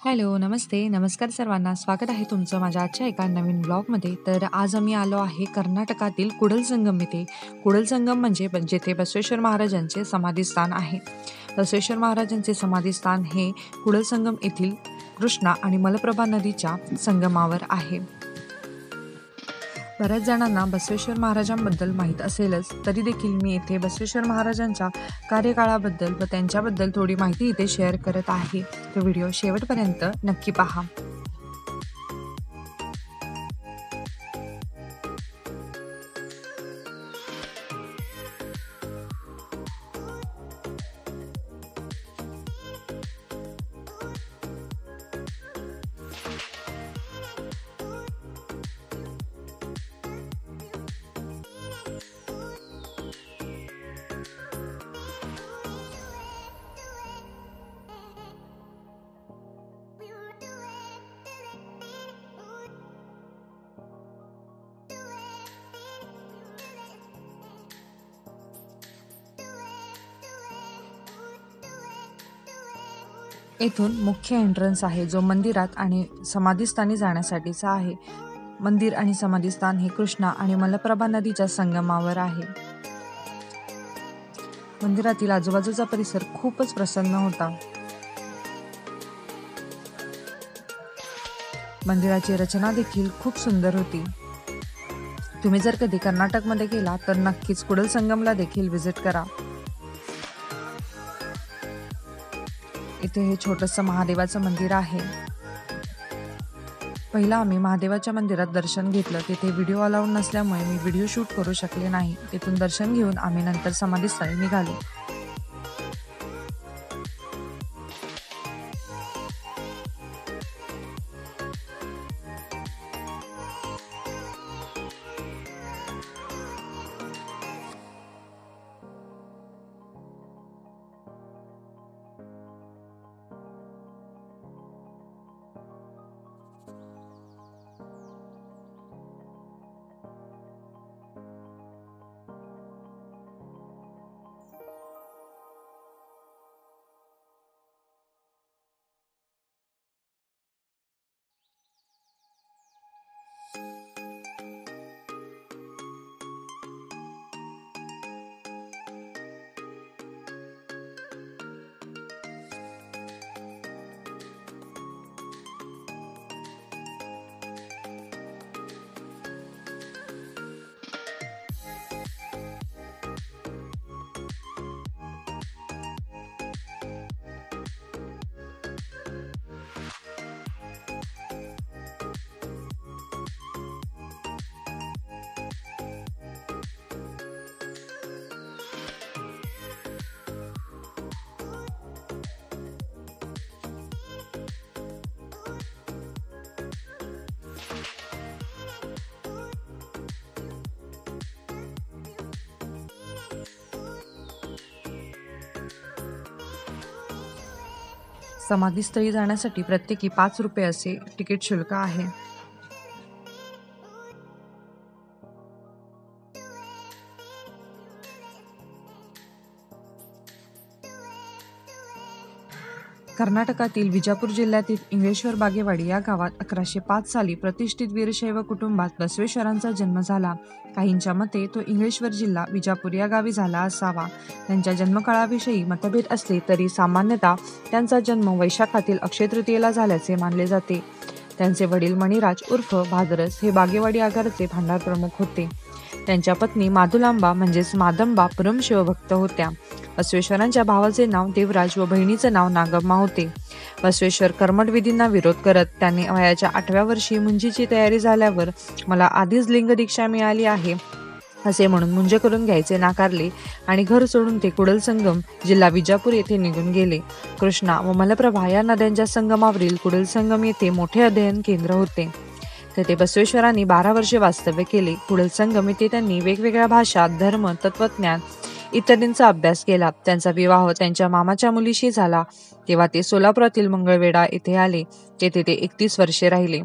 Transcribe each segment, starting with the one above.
Hello, नमस्ते, नमस्कार सर्वांना. स्वागत आहे तुमचं माझ्या आजच्या एका नवीन ब्लॉगमध्ये. तर आज आम्ही आलो आहे कर्नाटकातील कुडल संगम येथे. कुडल संगम म्हणजे जेथे बसवेश्वर महाराजांचे समाधीस्थान आहे. बसवेश्वर महाराजांचे समाधीस्थान हे कुडल संगम येथील कृष्णा आणि मलप्रभा नदीच्या संगमावर आहे. बऱ्याच जणांना बसवेश्वर महाराजांबद्दल माहीत असेलच, तरी देखील मी येथे बसवेश्वर महाराजांच्या कार्यकाळाबद्दल व त्यांच्याबद्दल थोडी माहिती इथे शेअर करत आहे. तो व्हिडिओ शेवटपर्यंत नक्की पहा. येथून मुख्य एंट्रन्स आहे, जो मंदिरात आणि समाधीस्थानी जाण्यासाठीचा आहे. मंदिर आणि समाधीस्थान हे कृष्णा आणि मलप्रभा नदीच्या संगमावर आहे. मंदिरातील आजूबाजूचा परिसर खूपच प्रसन्न होता. मंदिराची रचना देखील खूप सुंदर होती. तुम्ही जर कधी कर्नाटकमध्ये गेला तर नक्कीच कुडल संगमला देखील व्हिजिट करा. इथे हे छोटंसं महादेवाचं मंदिर आहे. पहिला आम्ही महादेवाच्या मंदिरात दर्शन घेतलं. तिथे व्हिडिओ अलाउड नसल्यामुळे मी व्हिडिओ शूट करू शकले नाही. तिथून दर्शन घेऊन आम्ही नंतर समाधीस्थळी निघालो. समाधीस्थळी जाण्यासाठी प्रत्येकी 5 रुपये असे तिकीट शुल्क आहे. कर्नाटकातील विजापूर जिल्ह्यातील इंगळेश्वर बागेवाडी या गावात 1105 साली प्रतिष्ठित वीरशैव कुटुंबात बसवेश्वरांचा जन्म झाला. काहींच्या मते तो इंगळेश्वर जिल्हा विजापूर या गावी झाला असावा. त्यांच्या जन्मकाळाविषयी मतभेद असले तरी सामान्यतः त्यांचा जन्म वैशाखातील अक्षय तृतीयेला झाल्याचे मानले जाते. त्यांचे वडील मणिराज उर्फ भादरस हे बागेवाडी आगाराचे भांडार प्रमुख होते. त्यांच्या पत्नी माधुलांबा म्हणजेच मादंबा परम शिवभक्त होत्या. बसवेश्वरांच्या भावाचे नाव देवराज व बहिणीचे नाव नागम्मा होते. बसवेश्वर कर्मठ विधींना विरोध करत त्यांनी वयाच्या 8व्या वर्षी मुंजीची तयारी झाल्यावर मला आधीच लिंगदीक्षा मिळाली आहे असे म्हणून मुंज करून घ्यायचे नाकारले आणि घर सोडून ते कुडल संगम जिल्हा विजापूर येथे निघून गेले. कृष्णा व मलप्रभा या नद्यांच्या संगमावरील कुडल संगम येथे मोठे अध्ययन केंद्र होते. तेथे बसवेश्वरांनी 12 वर्षे वास्तव्य केले. कुडल संगम येथे त्यांनी वेगवेगळ्या भाषा, धर्म, तत्वज्ञान इत्यादींचा अभ्यास केला. त्यांचा विवाह त्यांच्या मामाच्या मुलीशी झाला. तेव्हा ते सोलापुरातील मंगळवेढा येथे आले. तेथे ते 31 वर्षे राहिले.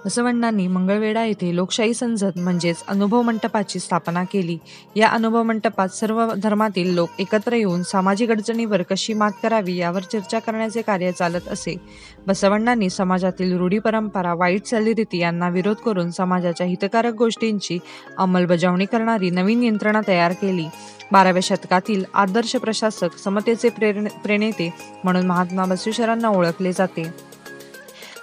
बसवण्णांनी मंगळवेढा येथे लोकशाही संसद म्हणजेच अनुभव मंटपाची स्थापना केली. या अनुभव मंटपात सर्व धर्मातील लोक एकत्र येऊन सामाजिक अडचणीवर कशी मात करावी यावर चर्चा करण्याचे कार्य चालत असे. बसवण्णांनी समाजातील रूढी परंपरा, वाईट चालीरीती यांना विरोध करून समाजाच्या हितकारक गोष्टींची अंमलबजावणी करणारी नवीन यंत्रणा तयार केली. 12व्या शतकातील आदर्श प्रशासक, समतेचे प्रणेते म्हणून महात्मा बसवेश्वरांना ओळखले जाते.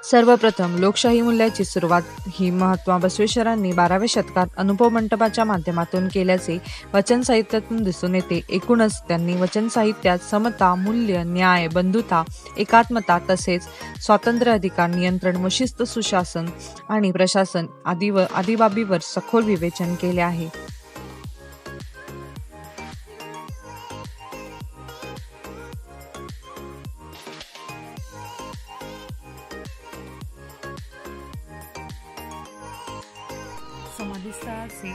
सर्वप्रथम लोकशाही मूल्याची सुरुवात ही महात्मा बसवेश्वरांनी 12व्या शतकात अनुभव मंटपाच्या माध्यमातून केल्याचे वचन साहित्यातून दिसून येते. एकूणच त्यांनी वचन साहित्यात समता, मूल्य, न्याय, बंधुता, एकात्मता तसेच स्वातंत्र्य, अधिकार, नियंत्रण व शिस्त, सुशासन आणि प्रशासन आदी बाबीवर सखोल विवेचन केले आहे. समाधीस्थळाचे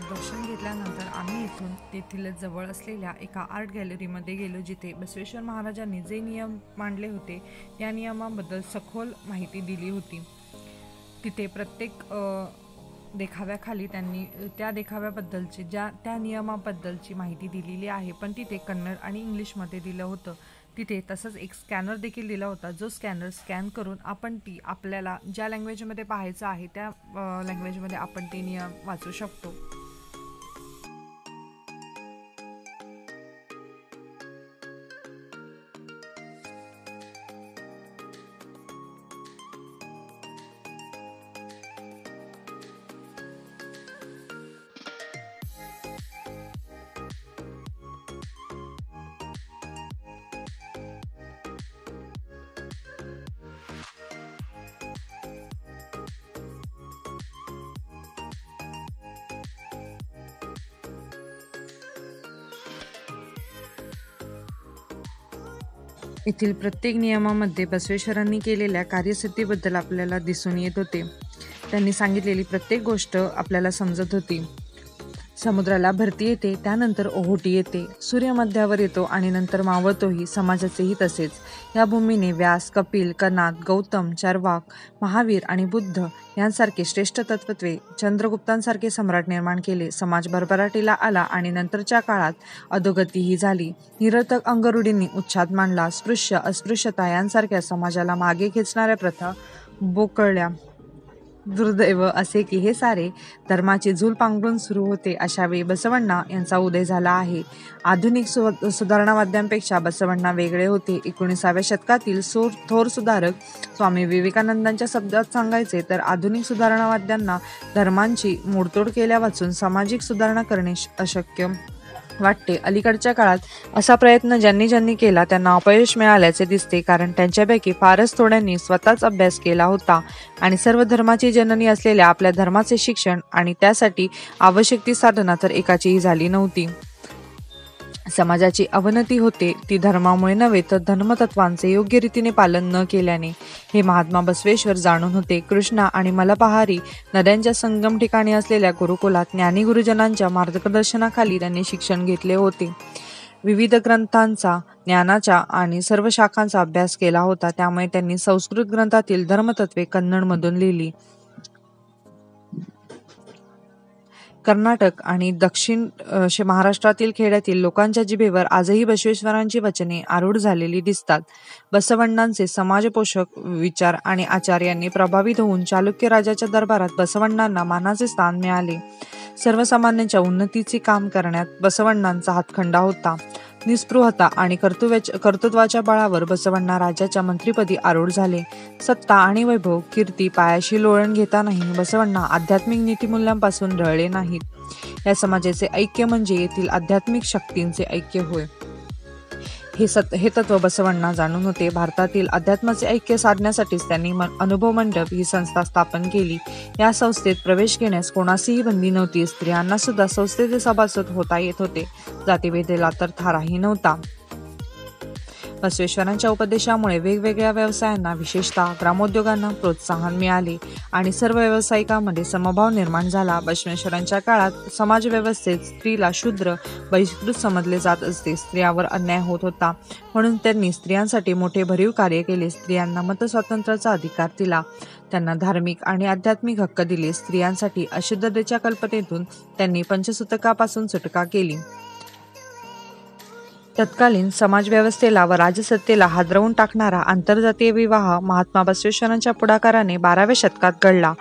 दर्शन घेतल्यानंतर आम्ही तेथीलच जवळ असलेल्या एका आर्ट गॅलरीमध्ये गेलो, जिथे बसवेश्वर महाराजांनी जे नियम मांडले होते या नियमाबद्दल सखोल माहिती दिली होती. तिथे प्रत्येक देखाव्याखाली त्यांनी त्या देखाव्याबद्दलची त्या नियमाबद्दलची माहिती दिलेली आहे, पण तिथे कन्नड आणि इंग्लिशमध्ये दिलं होतं. तिथे तसंच एक स्कॅनर देखील दिला होता, जो स्कॅनर स्कॅन करून आपण आपल्याला ज्या लँग्वेजमध्ये पाहायचं आहे त्या लँग्वेजमध्ये आपण ते नियम वाचू शकतो. येथील प्रत्येक नियमामध्ये बसवेश्वरांनी केलेल्या कार्यसिद्धीबद्दल आपल्याला दिसून येत होते. त्यांनी सांगितलेली प्रत्येक गोष्ट आपल्याला समजत होती. समुद्राला भरती येते, त्यानंतर ओहोटी येते, सूर्य मध्यावर येतो आणि नंतर मावळतोही. समाजाचेही तसेच. या भूमीने व्यास, कपिल, कनाद, गौतम, चार्वाक, महावीर आणि बुद्ध यांसारखे श्रेष्ठ तत्त्वज्ञ, चंद्रगुप्तांसारखे सम्राट निर्माण केले. समाज भरभराटीला आला आणि नंतरच्या काळात अधोगतीही झाली. निरर्थक अंगरूढींनी उच्छाद मांडला. स्पृश्य, अस्पृश्यता यांसारख्या समाजाला मागे खेचणाऱ्या प्रथा बोकळल्या. दुर्दैव असे की हे सारे धर्माची झूल पांघरून सुरू होते. अशा वेळी बसवण्णा यांचा उदय झाला आहे. आधुनिक सुधारणावाद्यांपेक्षा बसवण्णा वेगळे होते. 19व्या शतकातील थोर सुधारक स्वामी विवेकानंदांच्या शब्दात सांगायचे तर आधुनिक सुधारणावाद्यांना धर्मांची मोडतोड केल्या वाचून सामाजिक सुधारणा करणे अशक्य वाटते. अलीकडच्या काळात असा प्रयत्न ज्यांनी केला त्यांना अपयश मिळाल्याचे दिसते, कारण त्यांच्यापैकी फारच थोड्यांनी स्वतःच अभ्यास केला होता आणि सर्व धर्माची जननी असलेल्या आपल्या धर्माचे शिक्षण आणि त्यासाठी आवश्यक ती साधना तर एकाचीही झाली नव्हती. समाजाची अवनती होते ती धर्मामुळे नव्हे तर धर्मतत्वांचे योग्य रीतीने पालन न केल्याने. हे महात्मा बसवेश्वर जाणून होते. कृष्णा आणि मलपहारी नद्यांच्या संगम ठिकाणी असलेल्या गुरुकुलात ज्ञानी गुरुजनांच्या मार्गदर्शनाखाली त्यांनी शिक्षण घेतले होते. विविध ग्रंथांचा, ज्ञानाच्या आणि सर्व शाखांचा अभ्यास केला होता. त्यामुळे त्यांनी संस्कृत ग्रंथातील धर्मतत्वे कन्नडमधून लिहिली. कर्नाटक आणि दक्षिण महाराष्ट्रातील खेड्यातील लोकांच्या जिभेवर आजही बसवेश्वरांची वचने आरूढ झालेली दिसतात. बसवण्णांचे समाजपोषक विचार आणि आचार यांनी प्रभावित होऊन चालुक्य राजाच्या दरबारात बसवण्णांना मानाचे स्थान मिळाले. सर्वसामान्यांच्या उन्नतीचे काम करण्यात बसवण्णांचा हातखंडा होता. निस्पृहता आणि कर्तृत्वाच्या बळावर बसवण्णा राजाच्या मंत्रिपदी आरूढ झाले. सत्ता आणि वैभव, कीर्ती पायाशी लोळण घेतानाही बसवण्णा आध्यात्मिक नीतिमूल्यांपासून ढळले नाहीत. या समाजाचे ऐक्य म्हणजे येथील आध्यात्मिक शक्तींचे ऐक्य होय. हे तत्व बसवण्णा जाणून होते. भारतातील अध्यात्माचे ऐक्य साधण्यासाठीच त्यांनी अनुभव मंडप ही संस्था स्थापन केली. या संस्थेत प्रवेश घेण्यास कोणासीही बंदी नव्हती. स्त्रियांना सुद्धा संस्थेचे सभासद होता येत होते. जातीभेदाला तर थाराही नव्हता. बसवेश्वरांच्या उपदेशामुळे वेगवेगळ्या व्यवसायांना विशेषतः ग्रामोद्योगांना प्रोत्साहन मिळाले आणि सर्व व्यावसायिकांमध्ये समभाव निर्माण झाला. बसवेश्वरांच्या काळात समाज व्यवस्थेत स्त्रीला शूद्र बहिष्कृत समजले जात असते. स्त्रियांवर अन्याय होत होता म्हणून त्यांनी स्त्रियांसाठी मोठे भरीव कार्य केले. स्त्रियांना मतस्वातंत्र्याचा अधिकार दिला. त्यांना धार्मिक आणि आध्यात्मिक हक्क दिले. स्त्रियांसाठी अशुद्धतेच्या कल्पनेतून त्यांनी पंचसूतकापासून सुटका केली. तत्कालीन समाजव्यवस्थेला व राजसत्तेला हादरवून टाकणारा आंतरजातीय विवाह महात्मा बसवेश्वरांच्या पुढाकाराने 12व्या शतकात घडला.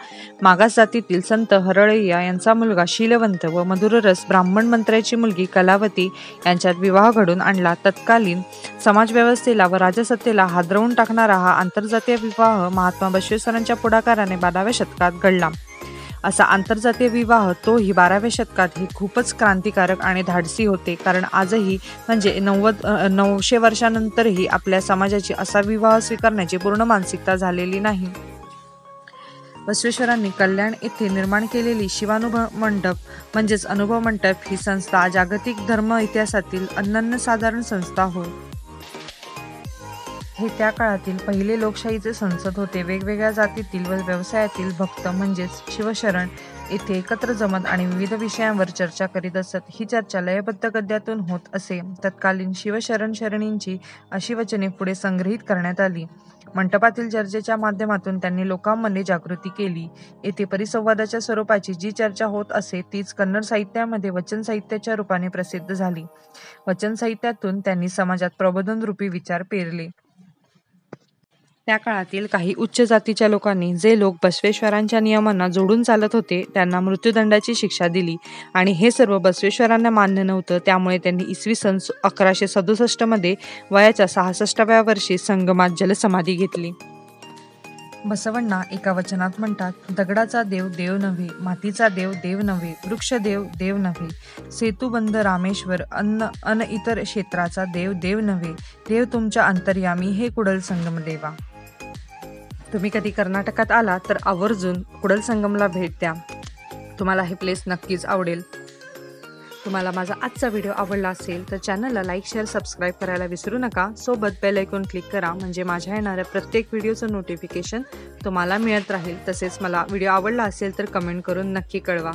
मागास जातीतील संत हरळय्या यांचा मुलगा शीलवंत व मधुररस ब्राह्मण मंत्र्याची मुलगी कलावती यांच्यात विवाह घडून आणला. तत्कालीन समाजव्यवस्थेला व राजसत्तेला हादरवून टाकणारा हा आंतरजातीय विवाह महात्मा बसवेश्वरांच्या पुढाकाराने 12व्या शतकात घडला. असा आंतरजातीय विवाह तोही 12व्या शतकात हे खूपच क्रांतिकारक आणि धाडसी होते, कारण आजही म्हणजे 900 वर्षांनंतरही आपल्या समाजाची असा विवाह स्वीकारण्याची पूर्ण मानसिकता झालेली नाही. बसवेश्वरांनी कल्याण येथे निर्माण केलेली शिवानुभव मंडप म्हणजेच अनुभव मंडप ही संस्था जागतिक धर्म इतिहासातील अनन्यसाधारण संस्था होय. हे त्या काळातील पहिले लोकशाहीचे संसद होते. वेगवेगळ्या जातीतील व व्यवसायातील भक्त म्हणजेच शिवशरण येथे एकत्र जमत आणि विविध विषयांवर चर्चा करीत असत. ही चर्चा लयबद्ध गद्यातून होत असे. तत्कालीन शिवशरणींची अशी वचने पुढे संग्रहित करण्यात आली. मंडपातील चर्चेच्या माध्यमातून त्यांनी लोकांमध्ये जागृती केली. येथे परिसंवादाच्या स्वरूपाची जी चर्चा होत असे तीच कन्नड साहित्यामध्ये वचन साहित्याच्या रूपाने प्रसिद्ध झाली. वचन साहित्यातून त्यांनी समाजात प्रबोधन रूपी विचार पेरले. त्या काळातील काही उच्च जातीच्या लोकांनी जे लोक बसवेश्वरांच्या नियमांना जोडून चालत होते त्यांना मृत्यूदंडाची शिक्षा दिली आणि हे सर्व बसवेश्वरांना मान्य नव्हतं. त्यामुळे त्यांनी इसवी सन 1167 मध्ये वयाच्या 66व्या वर्षी संगमात जलसमाधी घेतली. बसवण्णा एका वचनात म्हणतात, दगडाचा देव देव नव्हे, मातीचा देव देव नव्हे, वृक्ष देव देव नव्हे, सेतुबंध रामेश्वर अन इतर क्षेत्राचा देव देव नव्हे, देव तुमच्या अंतर्यामी हे कुडल संगम देवा. तुम्ही कधी कर्नाटकात आला तर आवर्जून कुडल संगमला भेट द्या. तुम्हाला हे प्लेस नक्कीच आवडेल. तुम्हाला माझा आजचा व्हिडिओ आवडला असेल तर चॅनलला लाईक, शेअर, सबस्क्राईब करायला विसरू नका. सोबत बेल आयकॉन क्लिक करा म्हणजे माझ्या येणाऱ्या प्रत्येक व्हिडिओचं नोटिफिकेशन तुम्हाला मिळत राहील. तसेच मला व्हिडिओ आवडला असेल तर कमेंट करून नक्की कळवा.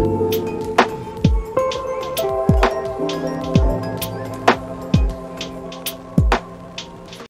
आहे.